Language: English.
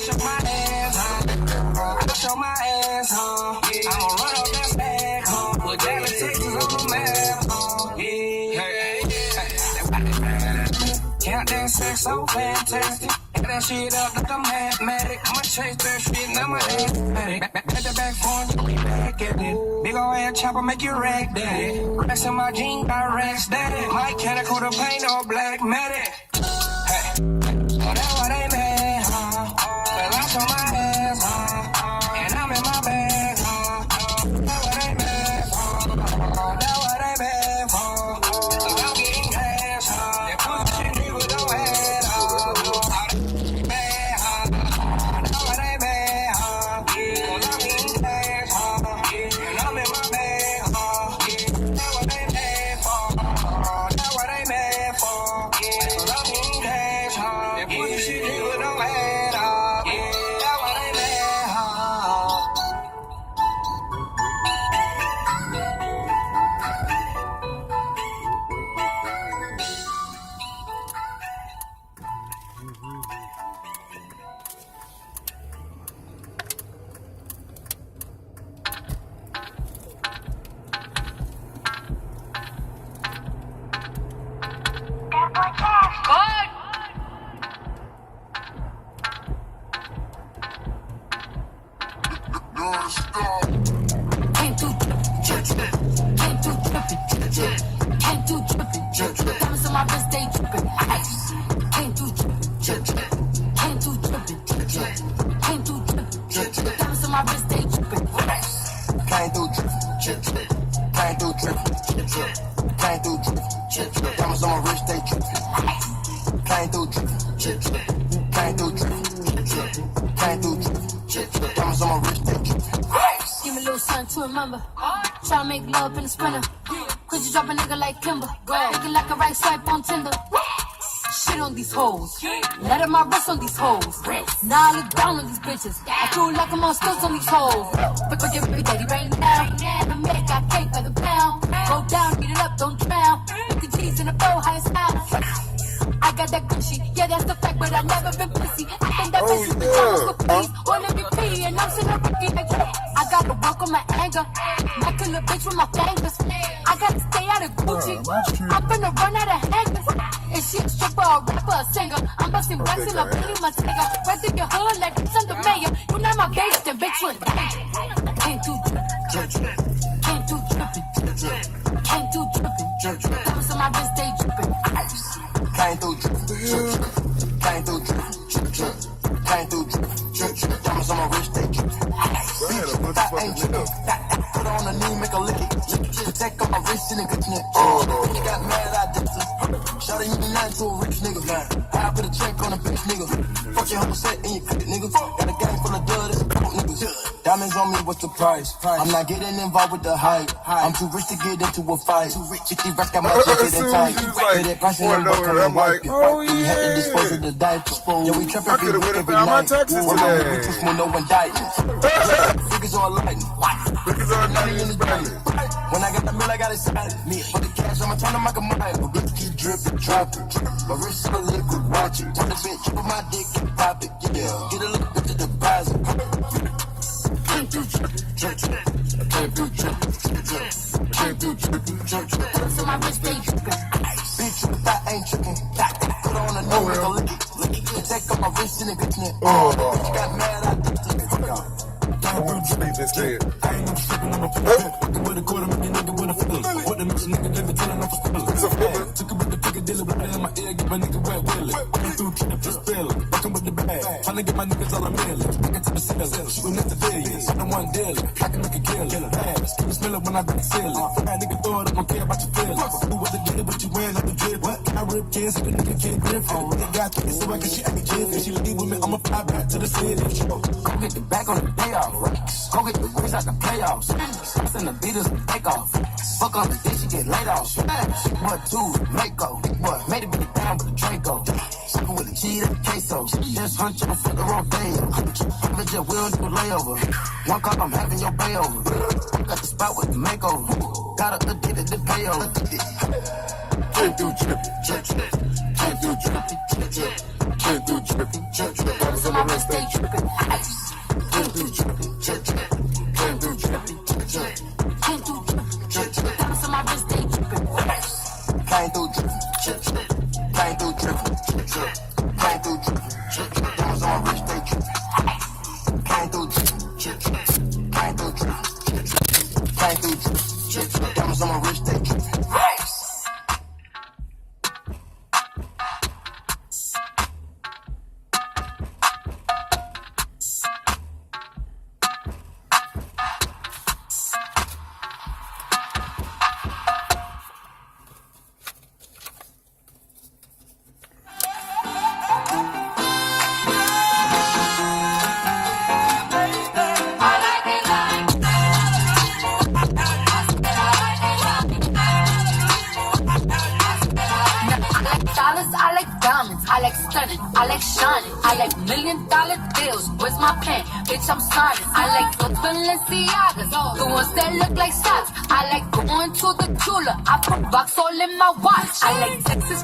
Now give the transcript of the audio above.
show my ass, I show my ass, I'ma run up that bag, Put Dallas, Texas on the map, Count that sex so fantastic. Add that shit up like I'm mathematic. I'ma chase that shit, now my ass matic. Back the back phone, you back at it. Big ol' ass chopper make you rack daddy. Racks in my jeans, got racks daddy. My canical to paint all black matic. Hey, oh that's what they mad, Well I show my ass, and I'm in my bag, That's what they mad, That's what they mad for. So I'm getting cash, That pussy shit nigga don't have, That's what they mad, Cause I'm getting cash, and I'm in my bag, That's what they mad for. That's what they mad for. Cause I'm getting cash, That pussy shit nigga don't have, That's what they mad, Came through drippin', came through drippin', came through drippin', diamonds on my wrist, they drippin', ice. Came through drippin', came through drippin', came through drippin', diamonds on my wrist, they drippin', ice. Came through drippin', came through drippin', came through drippin', diamonds on my wrist, they drippin', came through drippin', came through drippin', came through drippin', diamonds on my wrist, they drippin'. Give me a little something to remember. Try to make love in the sprinter. Could you drop a nigga like Kimber? Looking like a right swipe on Tinder. Shit on these hoes. Let up my wrist on these hoes. Now I look down on these bitches. I feel like I'm on stilts on these hoes. But your baby daddy right now. And I make got cake by the pound. Go down, beat it up, don't drown. Look the G's in the bow, highest style. I got that good shit, yeah, that's the fact, but I never been pussy. I think that bitch is the Thomas for please. Wanna be P, and I'm sitting Ricky like I gotta work on my anger. I kill a bitch with my fingers. I gotta stay out of Gucci. I'm finna run out of hangers. Is she a stripper, a rapper, a singer? I'm busting racks and I'm beating my nigga. Whether your hood like it's under mayor, you not my bitch, then bitch with came through drippin', came through drippin', came through drippin', diamonds on my wrist, they drippin', ice. Came through drippin', came through drippin', came through drippin', diamonds on my wrist, they drippin'. That ain't drippin', put on a knee, make a lick it, protect on my wrist and a good knit. You got mad, I dipped it. Shawty, you be lying to a rich nigga, man. I put a check on a bitch nigga. Fuck your whole set and your credit, nigga. Got a gang full of blood, it's a broke niggas. Diamonds on me, what's the price? I'm not getting involved with the hype. I'm too rich to get into a fight. 50 racks got my ticket in tight. Pay that price and I'm I'm like, oh we had to dispose of the diapers. Yeah, we trap every week, every my night. taxes We're today. too small, no indictment. Figures all lightning. Figures all Money in the lightning. belly. When I got the mill, I got it solid. Me for the cash, I'ma turn them like a mile. But bitch keep dripping, dropping. My wrist is a liquid, watch it. Tell the bitch, put my dick and pop it. Yeah, get a little bit to deposit. Came through drippin', came through drippin', came through drippin', diamonds on my wrist, they drippin', ice. Bitch, that ain't trickin'. Put on a new nigga, lick it. Take up my wrist and a good knit. Bitch got mad, I dipped it. Let's say it. I ain't no shipping, I'm a flip. Fucking with a quarter, make a nigga with a flip. What the bitch nigga live it, tellin' I'm for spillin'. Took it with the Piccadilly, but in my ear, get my nigga wet willy. Walking through trip, just spillin'. Fucking with the bag, tryna get my niggas all a million. Back into the ceiling, shooting at the billions. I'm the one dealing, I can make a killer. Pass, keep it smellin' when I break the ceiling. That nigga throw it, I don't care about your feelings. Who was the dealer, what you wearing like the drip? What? I rip kids, so the nigga can't grip it. They got this, so I can she ain't jiffy. She leave with me, I'ma fly back to the city. Go get the back on the day off. Go get the wings out the playoffs. Send the beaters to take off. Fuck on the dick, she get laid off. What two, Mako. What? Made it be down with the Draco. Suckin' with the cheese and the queso. Just hunch on for the rodeo. I'm just will do a layover. One cup, I'm having your bay over. Got the spot with the makeover. Got a addicted to payover. Came through drippin', Came through dripping, drip, drip. Came through dripping, drip, drip. Diamonds on my wrist, they dripping ice. Came through dripping, drip, drip. Came through dripping, drip, drip. Came through dripping, drip, drip. Diamonds on my wrist, they dripping ice. Came through dripping, drip, drip. Came through dripping, drip, drip. Came through dripping, drip, drip. Diamonds on my wrist, they dripping ice. Came through dripping, drip, drip. Came through dripping, drip, drip. Came through dripping, drip, drip. Diamonds on my wrist, they dripping ice. I like diamonds, I like stunning, I like shining, I like $1 million deals. Where's my pen? Bitch, I'm signing. I like those Balenciagas, the ones that look like socks. I like going to the Tula, I put box all in my watch. I like Texas